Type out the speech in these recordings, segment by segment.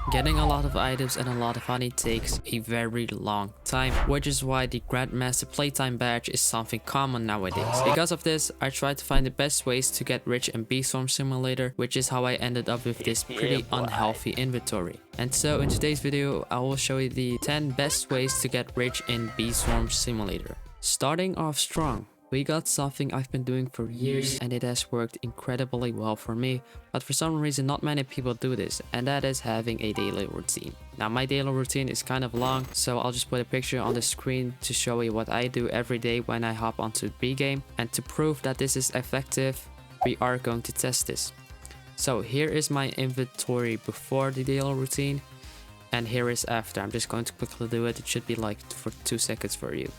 Getting a lot of items and a lot of honey takes a very long time, which is why the Grandmaster Playtime badge is something common nowadays. Because of this, I tried to find the best ways to get rich in Bee Swarm Simulator, which is how I ended up with this pretty unhealthy inventory. And so in today's video, I will show you the 10 best ways to get rich in Bee Swarm Simulator. Starting off strong. We got something I've been doing for years and it has worked incredibly well for me, but for some reason not many people do this, and that is having a daily routine. Now my daily routine is kind of long, so I'll just put a picture on the screen to show you what I do every day when I hop onto the B game, and to prove that this is effective, we are going to test this. So here is my inventory before the daily routine, and here is after. I'm just going to quickly do it. It should be like for 2 seconds for you.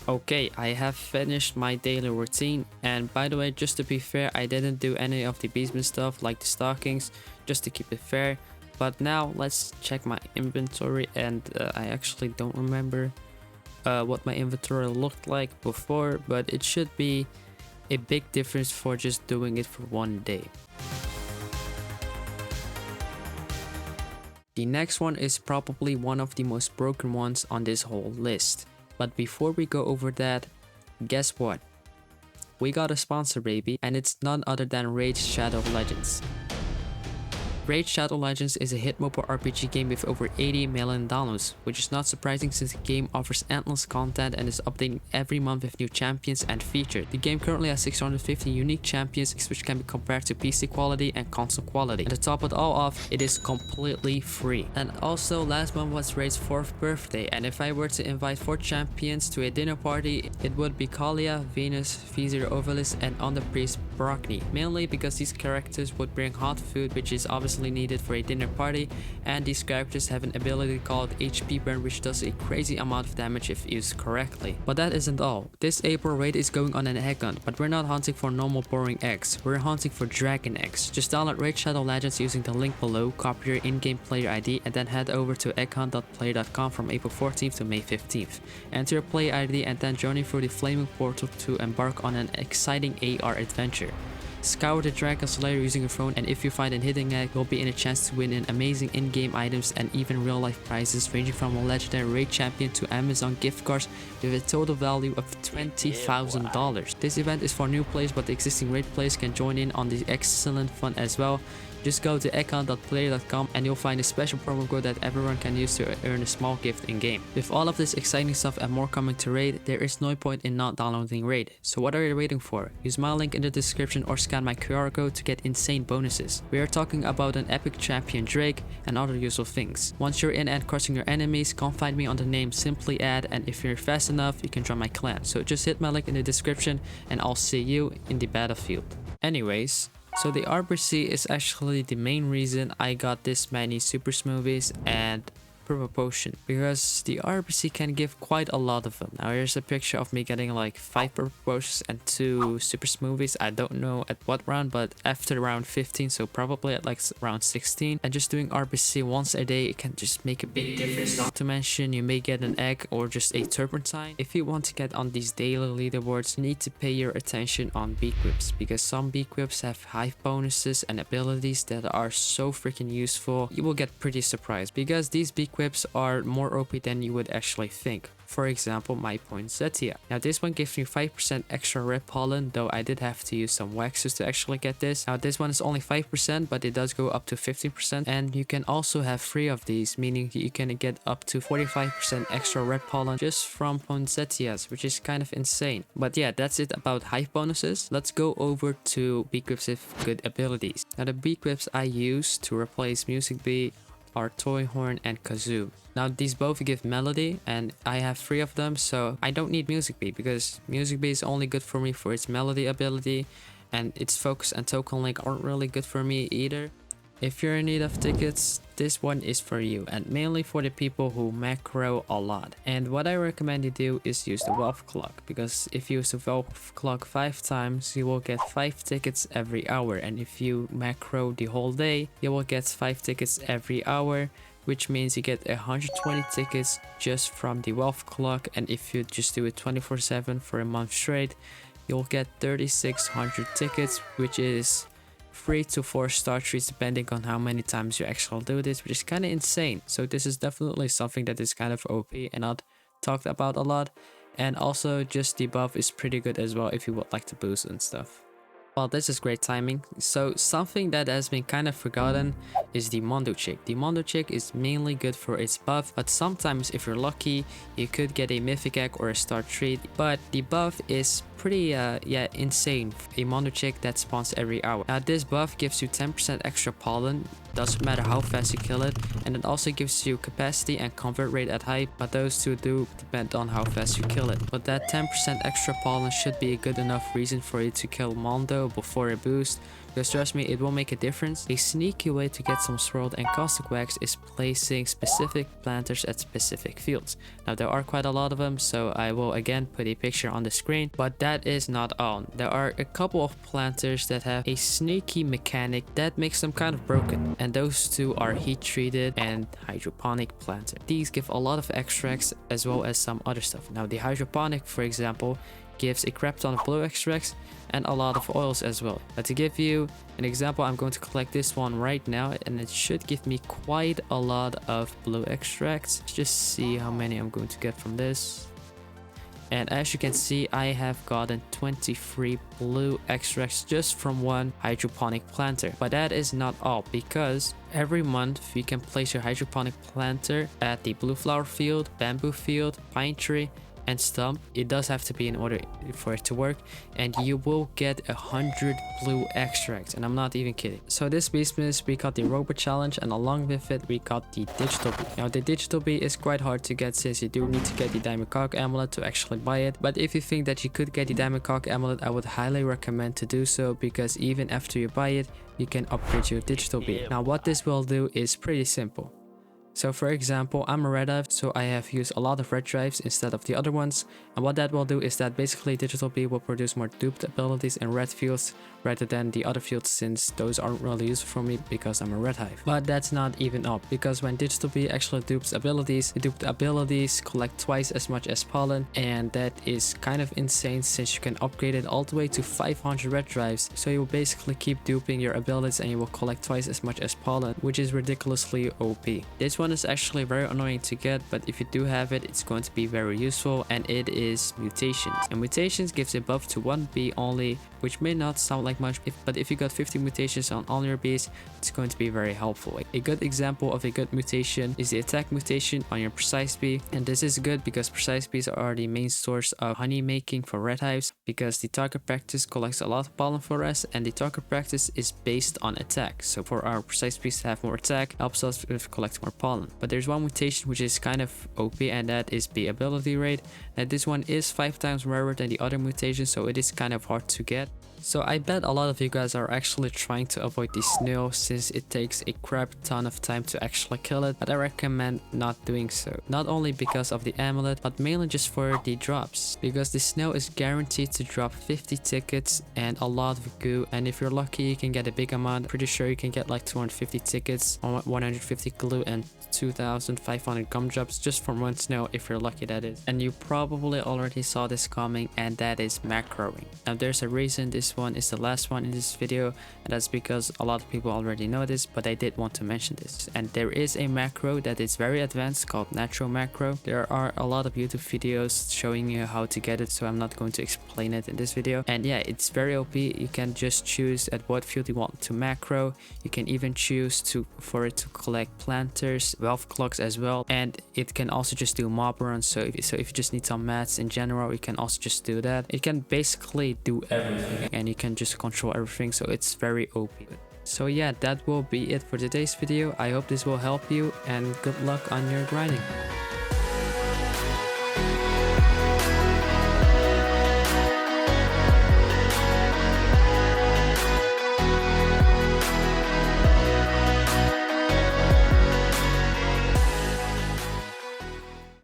Okay, I have finished my daily routine, and by the way, just to be fair, I didn't do any of the beastman stuff like the stockings, just to keep it fair. But now let's check my inventory, and I actually don't remember what my inventory looked like before, but it should be a big difference for just doing it for one day. The next one is probably one of the most broken ones on this whole list. But before we go over that, guess what? We got a sponsor, baby, and it's none other than Raid Shadow Legends. Raid Shadow Legends is a hit mobile RPG game with over 80 million downloads, which is not surprising since the game offers endless content and is updating every month with new champions and features. The game currently has 650 unique champions, which can be compared to PC quality and console quality. And to top it all off, it is completely free. And also, last month was Raid's 4th birthday, and if I were to invite 4 champions to a dinner party, it would be Kalia, Venus, Vizier Ovalis, and Underpriest Brockney, mainly because these characters would bring hot food, which is obviously needed for a dinner party, and these characters have an ability called HP burn, which does a crazy amount of damage if used correctly. But that isn't all. This April Raid is going on an egg hunt, but we're not hunting for normal boring eggs, we're hunting for dragon eggs. Just download Raid Shadow Legends using the link below, copy your in-game player ID, and then head over to egghunt.player.com from April 14th to May 15th. Enter your player ID and then journey through the flaming portal to embark on an exciting AR adventure. Scour the Dragon Slayer using your phone, and if you find a hidden egg, you'll be in a chance to win an amazing in-game items and even real-life prizes ranging from a legendary raid champion to Amazon gift cards with a total value of $20,000. This event is for new players, but the existing raid players can join in on the excellent fun as well. Just go to egghunt.player.com and you'll find a special promo code that everyone can use to earn a small gift in-game. With all of this exciting stuff and more coming to Raid, there is no point in not downloading Raid. So what are you waiting for? Use my link in the description or scan my QR code to get insane bonuses. We are talking about an epic champion Drake and other useful things. Once you're in and crushing your enemies, come find me on the name Simply Add, and if you're fast enough, you can join my clan. So just hit my link in the description and I'll see you in the battlefield. Anyways, so the RBC is actually the main reason I got this many super smoothies and purple potion, because the RBC can give quite a lot of them. Now here's a picture of me getting like 5 purple potions and 2 super smoothies. I don't know at what round, but after round 15, so probably at like round 16. And just doing RBC once a day, it can just make a big difference. Not to mention, you may get an egg or just a turpentine. If you want to get on these daily leaderboards, you need to pay your attention on B-Quips, because some B-Quips have high bonuses and abilities that are so freaking useful. You will get pretty surprised, because these B-Quips are more OP than you would actually think. For example, my poinsettia. Now this one gives me 5% extra red pollen, though I did have to use some waxes to actually get this. Now this one is only 5%, but it does go up to 15%, and you can also have 3 of these, meaning you can get up to 45% extra red pollen just from poinsettias, which is kind of insane. But yeah, that's it about hive bonuses. Let's go over to B-Quips with good abilities. Now the B-Quips I use to replace Music Bee are Toy Horn and Kazoo. Now these both give melody, and I have 3 of them, so I don't need Music Bee, because Music Bee is only good for me for its melody ability, and its focus and token link aren't really good for me either. If you're in need of tickets, this one is for you, and mainly for the people who macro a lot. And what I recommend you do is use the Wealth Clock, because if you use the Wealth Clock 5 times, you will get 5 tickets every hour, and if you macro the whole day, you will get 5 tickets every hour, which means you get 120 tickets just from the Wealth Clock. And if you just do it 24/7 for a month straight, you'll get 3600 tickets, which is 3 to 4 star trees depending on how many times you actually do this, which is kind of insane. So this is definitely something that is kind of OP and not talked about a lot. And also just the buff is pretty good as well if you would like to boost and stuff. Well, this is great timing. So something that has been kind of forgotten is the Mondo Chick. The Mondo Chick is mainly good for its buff, but sometimes if you're lucky, you could get a mythic egg or a star treat. But the buff is pretty insane. A Mondo Chick that spawns every hour. Now this buff gives you 10% extra pollen, doesn't matter how fast you kill it, and it also gives you capacity and convert rate at height, but those two do depend on how fast you kill it. But that 10% extra pollen should be a good enough reason for you to kill Mondo before a boost, because trust me, it will make a difference. A sneaky way to get some swirled and caustic wax is placing specific planters at specific fields. Now there are quite a lot of them, so I will again put a picture on the screen, but that is not all. There are a couple of planters that have a sneaky mechanic that makes them kind of broken, and those two are heat treated and hydroponic planter. These give a lot of extracts as well as some other stuff. Now the hydroponic, for example, gives a crap ton of blue extracts and a lot of oils as well. But to give you an example, I'm going to collect this one right now, and it should give me quite a lot of blue extracts. Let's just see how many I'm going to get from this. And as you can see, I have gotten 23 blue extracts just from one hydroponic planter. But that is not all, because every month you can place your hydroponic planter at the blue flower field, bamboo field, pine tree, and stump. It does have to be in order for it to work, and you will get 100 blue extracts, and I'm not even kidding. So this Beastmas, we got the robot challenge, and along with it we got the digital bee. Now the digital bee is quite hard to get, since you do need to get the diamond cock amulet to actually buy it. But if you think that you could get the diamond cock amulet, I would highly recommend to do so, because even after you buy it, you can upgrade your digital bee. Now what this will do is pretty simple. So for example, I'm a red hive, so I have used a lot of red drives instead of the other ones, and what that will do is that basically digital bee will produce more duped abilities in red fields rather than the other fields, since those aren't really useful for me because I'm a red hive. But that's not even all, because when digital bee actually dupes abilities, the duped abilities collect twice as much as pollen, and that is kind of insane, since you can upgrade it all the way to 500 red drives. So you will basically keep duping your abilities and you will collect twice as much as pollen, which is ridiculously OP. This one is actually very annoying to get, but if you do have it, it's going to be very useful, and it is mutations. And mutations gives a buff to one bee only, which may not sound like much, but if you got 50 mutations on all your bees, it's going to be very helpful. A good example of a good mutation is the attack mutation on your precise bee, and this is good because precise bees are the main source of honey making for red hives, because the target practice collects a lot of pollen for us, and the target practice is based on attack. So for our precise bees to have more attack, helps us with collecting more pollen. But there's one mutation which is kind of OP, and that is the ability rate. And this one is 5 times rarer than the other mutations, so it is kind of hard to get. So I bet a lot of you guys are actually trying to avoid the snail, since it takes a crap ton of time to actually kill it, but I recommend not doing so. Not only because of the amulet, but mainly just for the drops, because the snail is guaranteed to drop 50 tickets and a lot of goo, and if you're lucky you can get a big amount. Pretty sure you can get like 250 tickets, 150 glue, and 2,500 gumdrops just from one snail if you're lucky, that is. And you probably already saw this coming, and that is macroing. Now there's a reason this one is the last one in this video, and that's because a lot of people already know this, but I did want to mention this. And there is a macro that is very advanced called Nitro macro. There are a lot of YouTube videos showing you how to get it, so I'm not going to explain it in this video. And yeah, it's very OP. You can just choose at what field you want to macro. You can even choose for it to collect planters, wealth clocks as well, and it can also just do mob runs. So if you just need some mats in general, you can also just do that. It can basically do everything, and you can just control everything, so it's very OP. So yeah, that will be it for today's video. I hope this will help you, and good luck on your grinding.